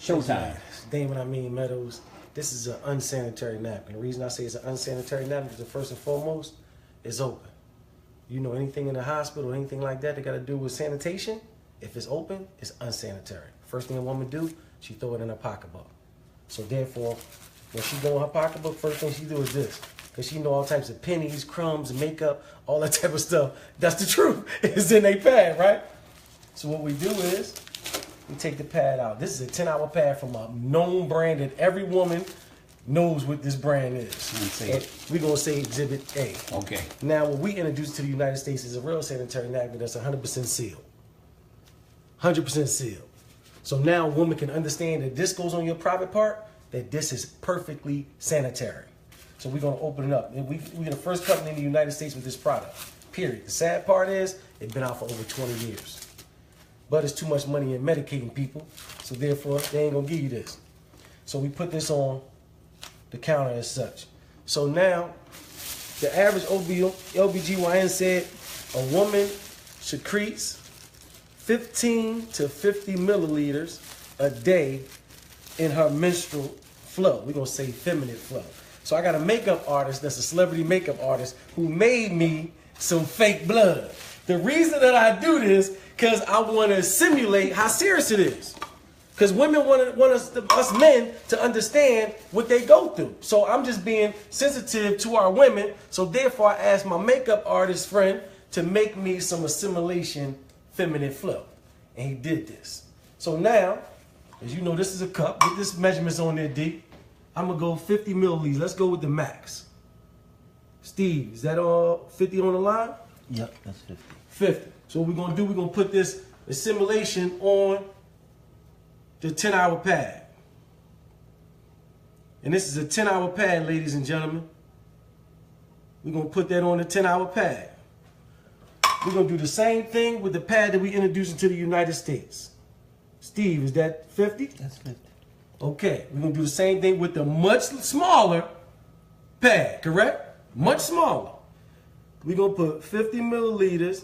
Showtime. Damon, I mean Meadows. This is an unsanitary napkin. The reason I say it's an unsanitary napkin is first and foremost, it's open. You know, anything in the hospital, anything like that got to do with sanitation, if it's open, it's unsanitary. First thing a woman do, she throw it in her pocketbook. So therefore, when she go in her pocketbook, first thing she do is this. Because she know all types of pennies, crumbs, makeup, all that type of stuff. That's the truth. It's in a pad, right? So what we do is, we take the pad out. This is a 10-hour pad from a known brand that every woman knows what this brand is. And we're going to say Exhibit A. Okay. Now, what we introduced to the United States is a real sanitary napkin that's 100% sealed. 100% sealed. So now a woman can understand that this goes on your private part, that this is perfectly sanitary. So we're going to open it up. And we're the first company in the United States with this product, period. The sad part is, it's been out for over 20 years. But it's too much money in medicating people, so therefore, they ain't going to give you this. So we put this on the counter as such. So now, the average LBGYN said a woman secretes 15 to 50 milliliters a day in her menstrual flow. We're going to say feminine flow. So I got a makeup artist that's a celebrity makeup artist who made me some fake blood. The reason that I do this, because I want to simulate how serious it is. Because women want us men to understand what they go through. So I'm just being sensitive to our women. So therefore, I asked my makeup artist friend to make me some assimilation feminine flow. And he did this. So now, as you know, this is a cup. With this measurements on there, D. I'm going to go 50 milliliters. Let's go with the max. Steve, is that all 50 on the line? Yep, that's 50. 50. So what we're going to do, we're going to put this assimilation on the 10-hour pad. And this is a 10-hour pad, ladies and gentlemen. We're going to put that on the 10-hour pad. We're going to do the same thing with the pad that we introduced into the United States. Steve, is that 50? That's 50. Okay, we're going to do the same thing with the much smaller pad, correct? Much smaller. We're going to put 50 milliliters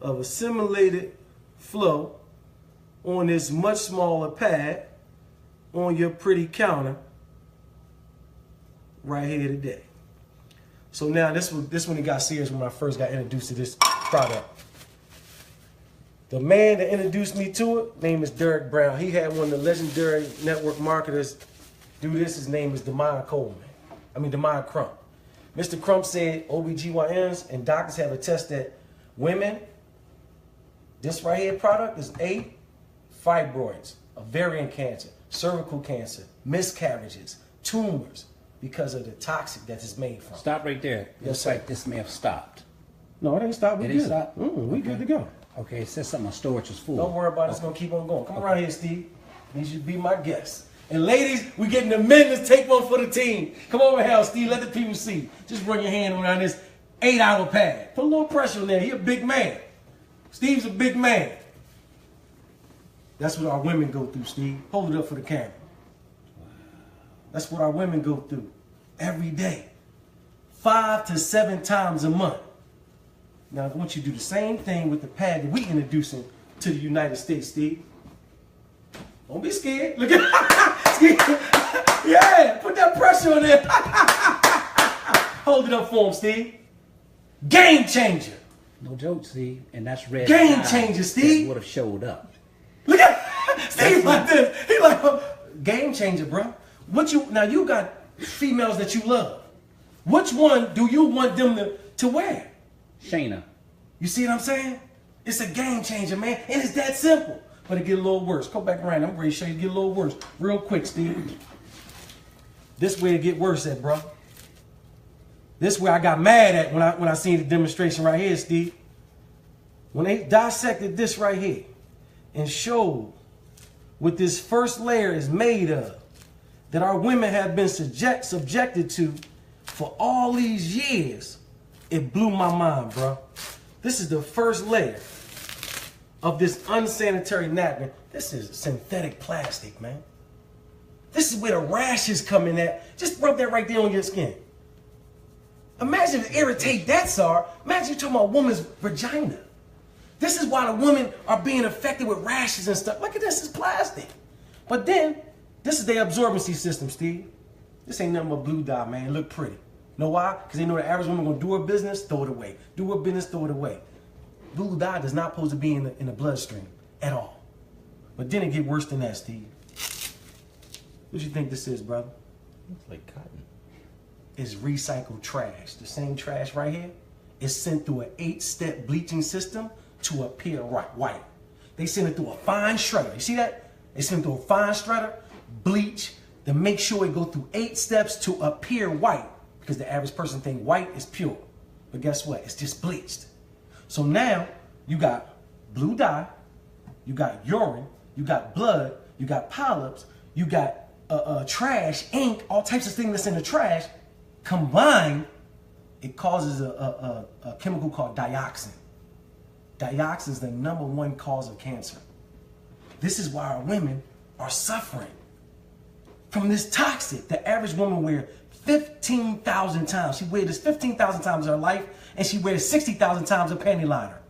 of assimilated flow on this much smaller pad on your pretty counter right here today. So now this one it got serious when I first got introduced to this product. The man that introduced me to it, name is Derek Brown. He had one of the legendary network marketers do this. His name is Demond Crump. Mr. Crump said OBGYNs and doctors have attested that women, this right here product is fibroids, ovarian cancer, cervical cancer, miscarriages, tumors, because of the toxic that it's made from. Stop right there. Yes, Looks sir. like this may have stopped. No, it ain't stopped. We It good. ain't stopped? We good to go. Okay, it says something on storage was full. Don't worry about it. It's going to keep on going. Come around here, Steve. You should be my guest. And ladies, we getting the men to take one for the team. Come over here, Steve. Let the people see. Just bring your hand around this 8-hour pad. Put a little pressure on there. He a big man. Steve's a big man. That's what our women go through, Steve. Hold it up for the camera. That's what our women go through every day. 5 to 7 times a month. Now, I want you to do the same thing with the pad that we introducing to the United States, Steve. Don't be scared. Look at yeah, put that pressure on there. Hold it up for him, Steve. Game changer. No joke, Steve. And that's red. Game changer, Steve. Would have showed up. Look at Steve like this. He like, game changer, bro. Now you got females that you love. Which one do you want them to wear? Shayna. You see what I'm saying? It's a game changer, man. And it's that simple. But it get a little worse. Go back around. I'm ready to show you it get a little worse. Real quick, Steve. This way it get worse at, bro. This where I got mad at when I seen the demonstration right here, Steve. When they dissected this right here and showed what this first layer is made of, that our women have been subjected to for all these years, it blew my mind, bro. This is the first layer of this unsanitary napkin. This is synthetic plastic, man. This is where the rashes come in at. Just rub that right there on your skin. Imagine if it irritate that, sir. Imagine you talking about a woman's vagina. This is why the women are being affected with rashes and stuff. Look at this, it's plastic. But then, this is their absorbency system, Steve. This ain't nothing but blue dye, man. It look pretty. Know why? Because they know the average woman gonna do her business, throw it away. Do her business, throw it away. Blue dye does not supposed to be in the bloodstream at all. But then it get worse than that, Steve. What you think this is, brother? It's like cotton. It's recycled trash. The same trash right here is sent through an 8-step bleaching system to appear white. They send it through a fine shredder. You see that? They send it through a fine shredder, bleach, to make sure it go through 8 steps to appear white. Because the average person think white is pure. But guess what? It's just bleached. So now you got blue dye, you got urine, you got blood, you got polyps, you got trash, ink, all types of things that's in the trash. Combined, it causes a chemical called dioxin. Dioxin is the #1 cause of cancer. This is why our women are suffering from this toxic. The average woman wears 15,000 times. She wears this 15,000 times in her life, and she wears 60,000 times a panty liner.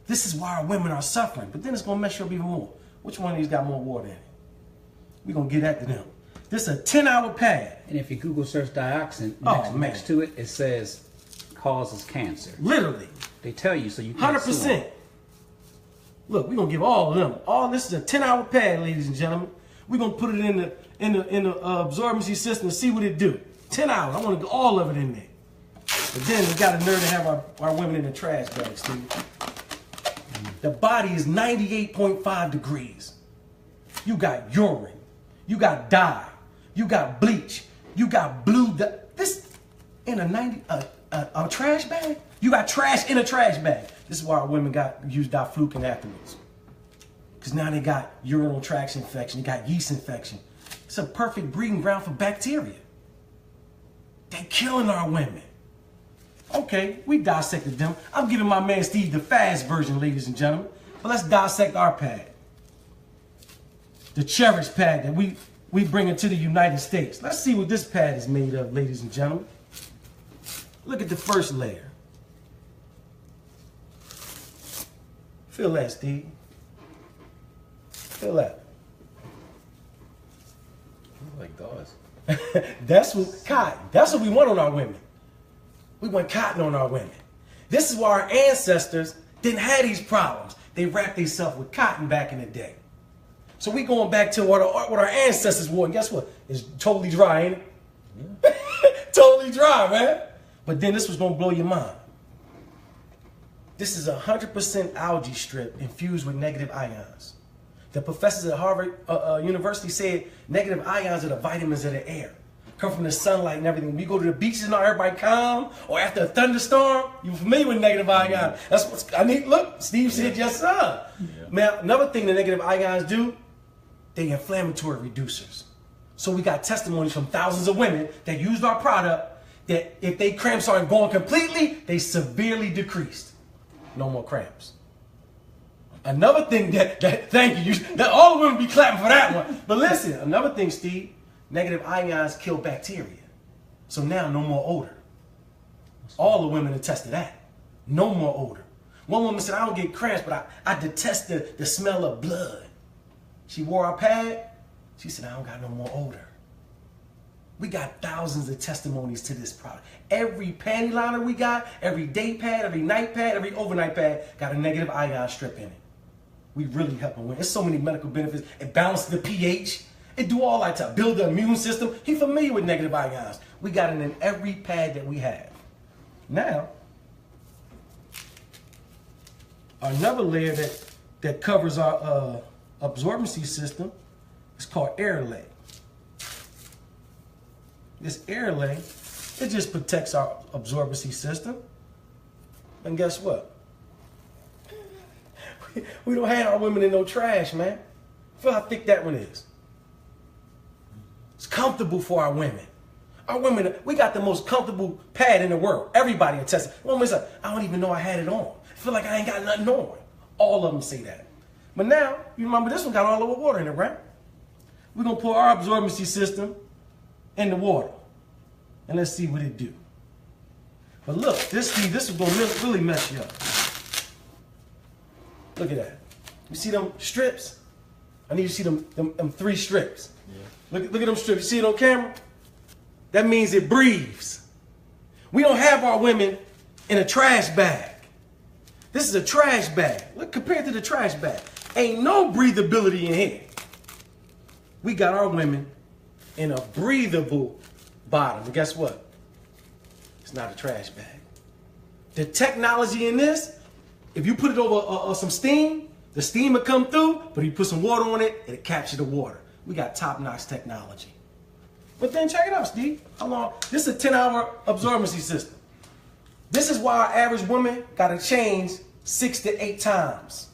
This is why our women are suffering. But then it's gonna mess you up even more. Which one of these got more water in it? We're gonna get that to them. This is a 10-hour pad. And if you Google search dioxin, Oh, next to it, it says causes cancer. Literally. They tell you so you can't 100%. Look, we're gonna give all of them. All this is a 10-hour pad, ladies and gentlemen. We're gonna put it in the absorbency system and see what it do. 10 hours. I want to get all of it in there. But then we got a nerve to have our women in the trash bags, Steve. The body is 98.5 degrees. You got urine. You got dye. You got bleach. You got blue. This in a trash bag? You got trash in a trash bag. This is why our women use diflucan afterwards. Because now they got urinary tract infection. They got yeast infection. It's a perfect breeding ground for bacteria. They're killing our women. Okay, we dissected them. I'm giving my man Steve the fast version, ladies and gentlemen. But let's dissect our pad. The cherished pad that we bring into the United States. Let's see what this pad is made of, ladies and gentlemen. Look at the first layer. Feel that, Steve. Feel that. Like those. That's what cotton. That's what we want on our women. We want cotton on our women. This is why our ancestors didn't have these problems. They wrapped themselves with cotton back in the day. So we going back to what our ancestors wore. And guess what? It's totally dry, ain't it? Yeah. Totally dry, man. But then this was gonna blow your mind. This is 100% algae strip infused with negative ions. The professors at Harvard University said negative ions are the vitamins of the air. Come from the sunlight and everything. When you go to the beaches and all, everybody calm, or after a thunderstorm, you're familiar with negative ions. That's what I need. Look, Steve said yes, sir. Yeah. Now, another thing the negative ions do, they inflammatory reducers. So we got testimonies from thousands of women that used our product that if they cramps aren't going completely, they severely decreased. No more cramps. Another thing thank you, that all the women be clapping for that one. But listen, another thing, Steve, negative ions kill bacteria. So now no more odor. All the women attest to that. No more odor. One woman said, I don't get cramps, but I detest the smell of blood. She wore our pad. She said, I don't got no more odor. We got thousands of testimonies to this product. Every panty liner we got, every day pad, every night pad, every overnight pad got a negative ion strip in it. We really help them win. There's so many medical benefits. It balances the pH. It do all that to build the immune system. He's familiar with negative ions. We got it in every pad that we have. Now, another layer that covers our absorbency system is called air lay. This air lay, it just protects our absorbency system. And guess what? We don't have our women in no trash, man. Feel how thick that one is. It's comfortable for our women. Our women, we got the most comfortable pad in the world. Everybody attests. Women's like, I don't even know I had it on. I feel like I ain't got nothing on. All of them say that. But now, you remember this one got all the water in it, right? We're going to pour our absorbency system in the water. And let's see what it do. But look, this is going to really mess you up. Look at that. You see them strips? I need you to see them 3 strips. Yeah. Look at them strips. You see it on camera? That means it breathes. We don't have our women in a trash bag. This is a trash bag. Look, compared to the trash bag. Ain't no breathability in here. We got our women in a breathable bottom. And guess what? It's not a trash bag. The technology in this, if you put it over some steam, the steam will come through, but if you put some water on it, it'll capture the water. We got top-notch technology. But then check it out, Steve. How long? This is a 10-hour absorbency system. This is why our average woman got to change 6 to 8 times.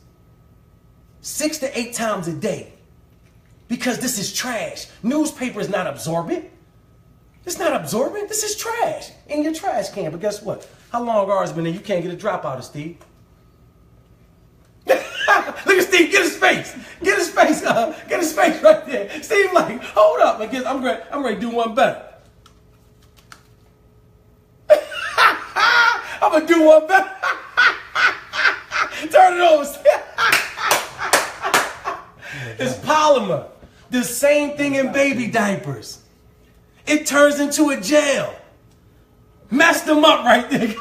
6 to 8 times a day. Because this is trash. Newspaper is not absorbent. It's not absorbent. This is trash in your trash can. But guess what? How long ours been there? You can't get a drop out of Steve. Look at Steve. Get his face. Get his face. Get his face right there. Steve, like, hold up. I'm ready to do one better. I'm gonna do one better. Turn it over. It's polymer. The same thing in baby diapers. It turns into a gel. Messed them up right there.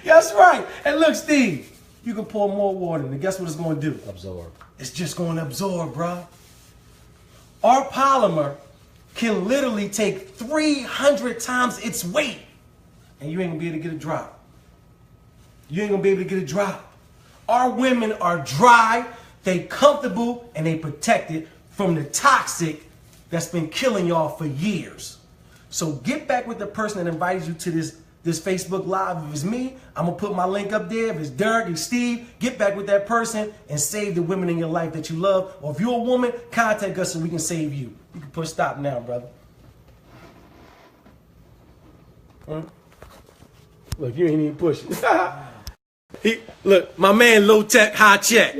That's right. And look, Steve, you can pour more water in it. Guess what it's going to do? Absorb. It's just going to absorb, bro. Our polymer can literally take 300 times its weight. And you ain't going to be able to get a drop. You ain't going to be able to get a drop. Our women are dry, they comfortable, and they protected from the toxic that's been killing y'all for years. So get back with the person that invited you to this Facebook Live. If it's me, I'm going to put my link up there. If it's Derek and Steve, get back with that person and save the women in your life that you love. Or if you're a woman, contact us so we can save you. You can push stop now, brother. Look, you ain't even pushing. Look, my man low tech, high check.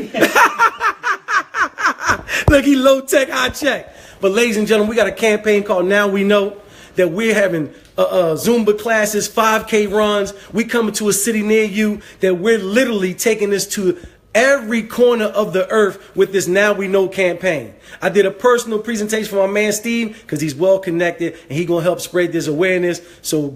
Look, he low tech, high check. But ladies and gentlemen, we got a campaign called Now We Know that we're having Zumba classes, 5K runs. We coming to a city near you that we're literally taking this to every corner of the earth with this Now We Know campaign. I did a personal presentation for my man Steve because he's well connected and he's going to help spread this awareness. So